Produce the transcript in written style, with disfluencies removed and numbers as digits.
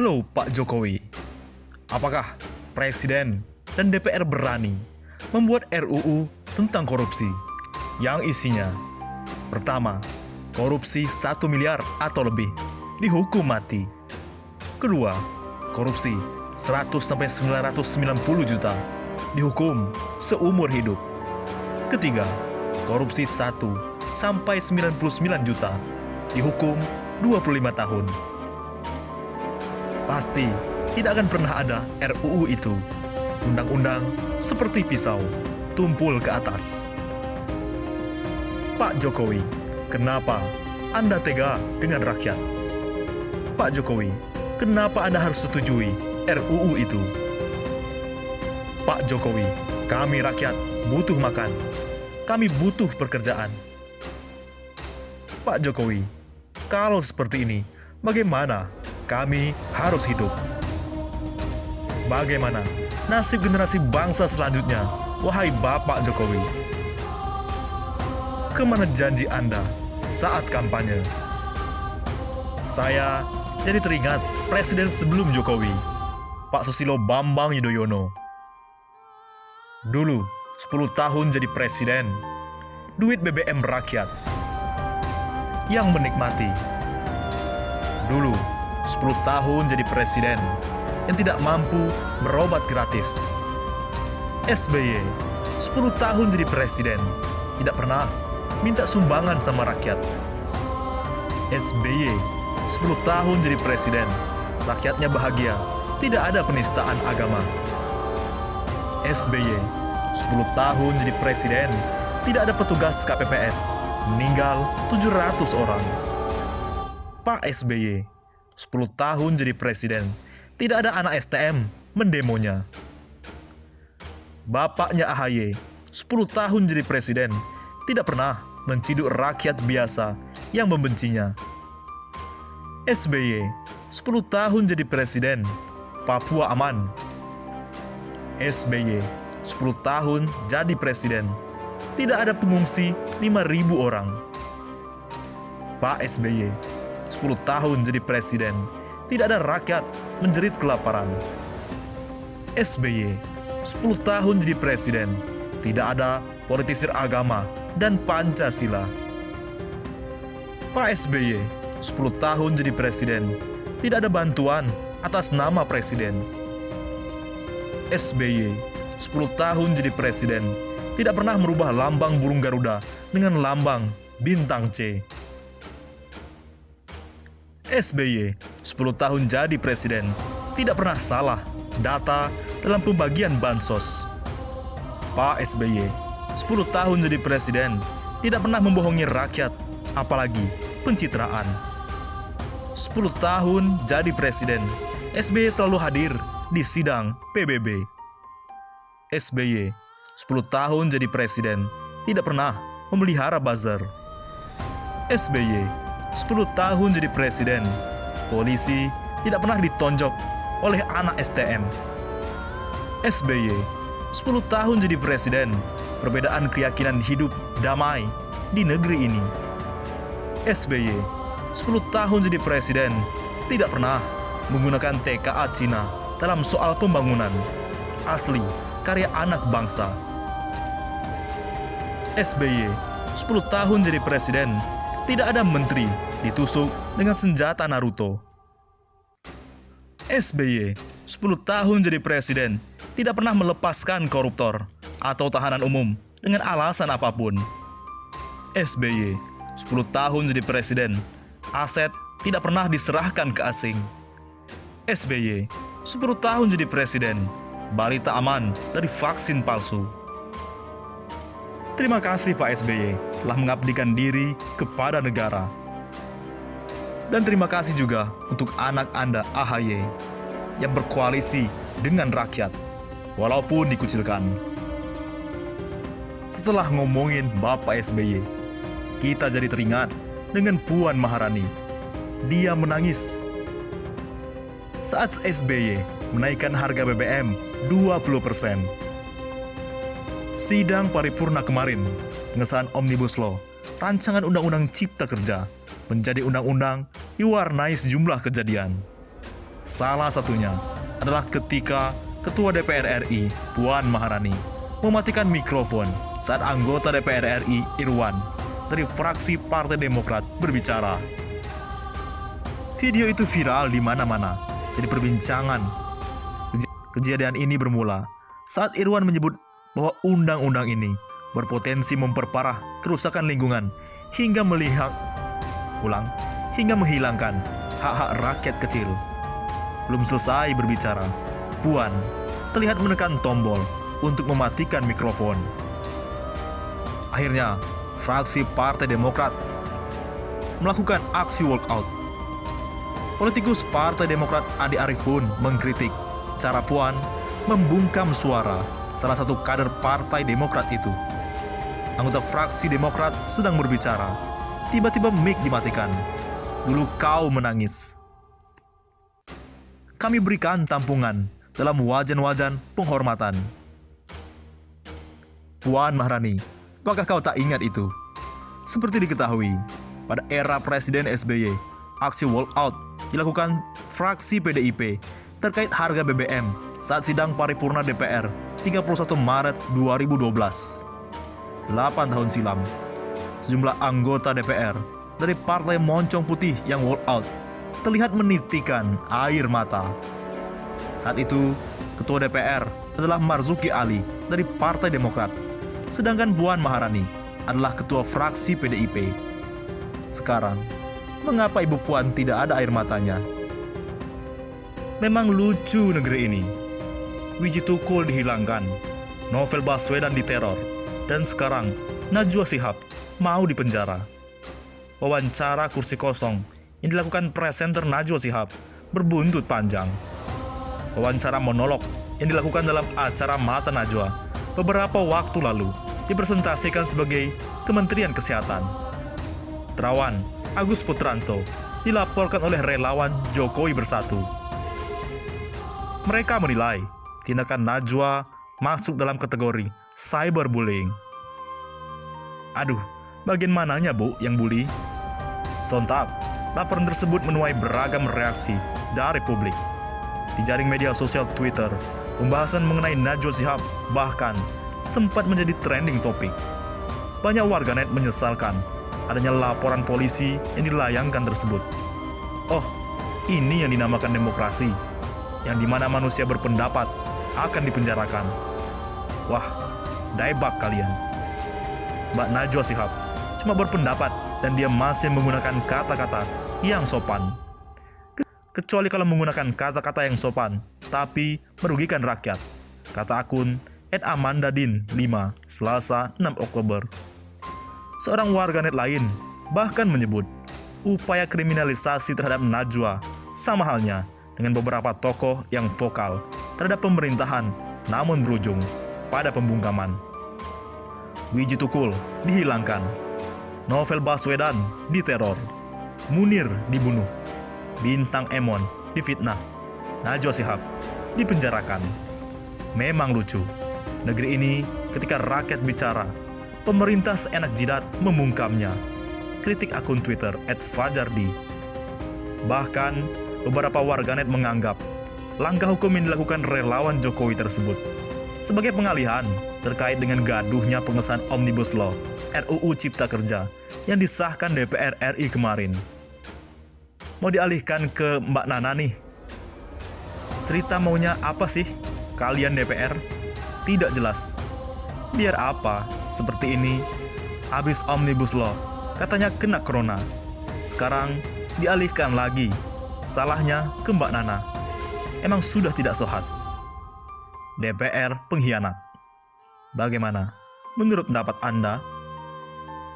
Halo Pak Jokowi, apakah Presiden dan DPR berani membuat RUU tentang korupsi yang isinya pertama, korupsi 1 miliar atau lebih dihukum mati. Kedua, korupsi 100-990 juta dihukum seumur hidup. Ketiga, korupsi 1-99 juta dihukum 25 tahun. Pasti tidak akan pernah ada RUU itu. Undang-undang seperti pisau, tumpul ke atas. Pak Jokowi, kenapa Anda tega dengan rakyat? Pak Jokowi, kenapa Anda harus setujui RUU itu? Pak Jokowi, kami rakyat butuh makan. Kami butuh pekerjaan. Pak Jokowi, kalau seperti ini, bagaimana kami harus hidup? Bagaimana nasib generasi bangsa selanjutnya, wahai Bapak Jokowi? Kemana janji Anda saat kampanye? Saya jadi teringat Presiden sebelum Jokowi, Pak Susilo Bambang Yudhoyono. Dulu, 10 tahun jadi presiden, duit BBM rakyat yang menikmati. Dulu, 10 tahun jadi presiden yang tidak mampu berobat gratis. SBY, 10 tahun jadi presiden, tidak pernah minta sumbangan sama rakyat. SBY, 10 tahun jadi presiden, rakyatnya bahagia, tidak ada penistaan agama. SBY, 10 tahun jadi presiden, tidak ada petugas KPPS, meninggal 700 orang. Pak SBY, 10 tahun jadi presiden, tidak ada anak STM mendemonya. Bapaknya AHY, 10 tahun jadi presiden, tidak pernah menciduk rakyat biasa yang membencinya. SBY, 10 tahun jadi presiden, Papua aman. SBY, 10 tahun jadi presiden, tidak ada pengungsi 5.000 orang. Pak SBY, 10 tahun jadi presiden, tidak ada rakyat menjerit kelaparan. SBY, 10 tahun jadi presiden, tidak ada politisir agama dan Pancasila. Pak SBY, 10 tahun jadi presiden, tidak ada bantuan atas nama presiden. SBY, 10 tahun jadi presiden, tidak pernah merubah lambang burung Garuda dengan lambang bintang C. SBY, 10 tahun jadi presiden, tidak pernah salah data dalam pembagian bansos. Pak SBY, 10 tahun jadi presiden, tidak pernah membohongi rakyat, apalagi pencitraan. 10 tahun jadi presiden, SBY selalu hadir di sidang PBB. SBY, 10 tahun jadi presiden, tidak pernah memelihara buzzer. SBY, 10 tahun jadi presiden, polisi tidak pernah ditonjok oleh anak STM. SBY, 10 tahun jadi presiden, perbedaan keyakinan hidup damai di negeri ini. SBY, 10 tahun jadi presiden, tidak pernah menggunakan TKA Cina dalam soal pembangunan. Asli, karya anak bangsa. SBY, 10 tahun jadi presiden, tidak ada menteri ditusuk dengan senjata Naruto. SBY, 10 tahun jadi presiden, tidak pernah melepaskan koruptor atau tahanan umum dengan alasan apapun. SBY, 10 tahun jadi presiden, aset tidak pernah diserahkan ke asing. SBY, 10 tahun jadi presiden, balita aman dari vaksin palsu. Terima kasih Pak SBY telah mengabdikan diri kepada negara. Dan terima kasih juga untuk anak Anda AHY yang berkoalisi dengan rakyat, walaupun dikucilkan. Setelah ngomongin Bapak SBY, kita jadi teringat dengan Puan Maharani. Dia menangis saat SBY menaikkan harga BBM 20%. Sidang paripurna kemarin, pengesahan Omnibus Law, rancangan Undang-Undang Cipta Kerja, menjadi undang-undang diwarnai sejumlah kejadian. Salah satunya adalah ketika Ketua DPR RI, Puan Maharani, mematikan mikrofon saat anggota DPR RI, Irwan, dari fraksi Partai Demokrat berbicara. Video itu viral di mana-mana, jadi perbincangan. Kejadian ini bermula saat Irwan menyebut bahwa undang-undang ini berpotensi memperparah kerusakan lingkungan hingga menghilangkan hak-hak rakyat kecil. Belum selesai berbicara, Puan terlihat menekan tombol untuk mematikan mikrofon. Akhirnya, fraksi Partai Demokrat melakukan aksi walkout. Politikus Partai Demokrat Andi Arief pun mengkritik cara Puan membungkam suara salah satu kader Partai Demokrat itu. Anggota fraksi Demokrat sedang berbicara, tiba-tiba mic dimatikan. Dulu kau menangis. Kami berikan tampungan dalam wajan-wajan penghormatan. Puan Maharani, apakah kau tak ingat itu? Seperti diketahui, pada era Presiden SBY, aksi walkout dilakukan fraksi PDIP terkait harga BBM saat sidang paripurna DPR 31 Maret 2012. 8 tahun silam, sejumlah anggota DPR dari Partai Moncong Putih yang walkout terlihat menitikan air mata. Saat itu, Ketua DPR adalah Marzuki Ali dari Partai Demokrat, sedangkan Puan Maharani adalah Ketua fraksi PDIP. Sekarang, mengapa Ibu Puan tidak ada air matanya? Memang lucu negeri ini. Wiji Tukul dihilangkan, Novel Baswedan diteror, dan sekarang Najwa Shihab mau dipenjara. Wawancara kursi kosong yang dilakukan presenter Najwa Shihab berbuntut panjang. Wawancara monolog yang dilakukan dalam acara Mata Najwa beberapa waktu lalu dipresentasikan sebagai Kementerian Kesehatan. Terawan Agus Putranto dilaporkan oleh relawan Jokowi Bersatu. Mereka menilai tindakan Najwa masuk dalam kategori cyberbullying. Aduh, bagian mananya Bu yang bully? Sontak, laporan tersebut menuai beragam reaksi dari publik. Di jaring media sosial Twitter, pembahasan mengenai Najwa Shihab bahkan sempat menjadi trending topik. Banyak warganet menyesalkan adanya laporan polisi yang dilayangkan tersebut. Oh, ini yang dinamakan demokrasi, yang dimana manusia berpendapat akan dipenjarakan. Wah, daebak kalian. Mbak Najwa Shihab cuma berpendapat dan dia masih menggunakan kata-kata yang sopan. Kecuali kalau menggunakan kata-kata yang sopan, tapi merugikan rakyat. Kata akun @amandadin5, Selasa 6 Oktober. Seorang warganet lain bahkan menyebut upaya kriminalisasi terhadap Najwa sama halnya dengan beberapa tokoh yang vokal terhadap pemerintahan namun berujung pada pembungkaman. Wiji Tukul dihilangkan, Novel Baswedan diteror, Munir dibunuh, Bintang Emon difitnah, Najwa Shihab dipenjarakan. Memang lucu, negeri ini ketika rakyat bicara, pemerintah seenak jidat membungkamnya. Kritik akun Twitter @fajardi. Bahkan, beberapa warganet menganggap langkah hukum yang dilakukan relawan Jokowi tersebut sebagai pengalihan terkait dengan gaduhnya pengesahan Omnibus Law RUU Cipta Kerja yang disahkan DPR RI kemarin. Mau dialihkan ke Mbak Nana nih. Cerita maunya apa sih kalian DPR? Tidak jelas. Biar apa seperti ini? Habis Omnibus Law, katanya kena corona. Sekarang dialihkan lagi. Salahnya ke Mbak Nana. Emang sudah tidak sehat. DPR pengkhianat. Bagaimana menurut pendapat Anda?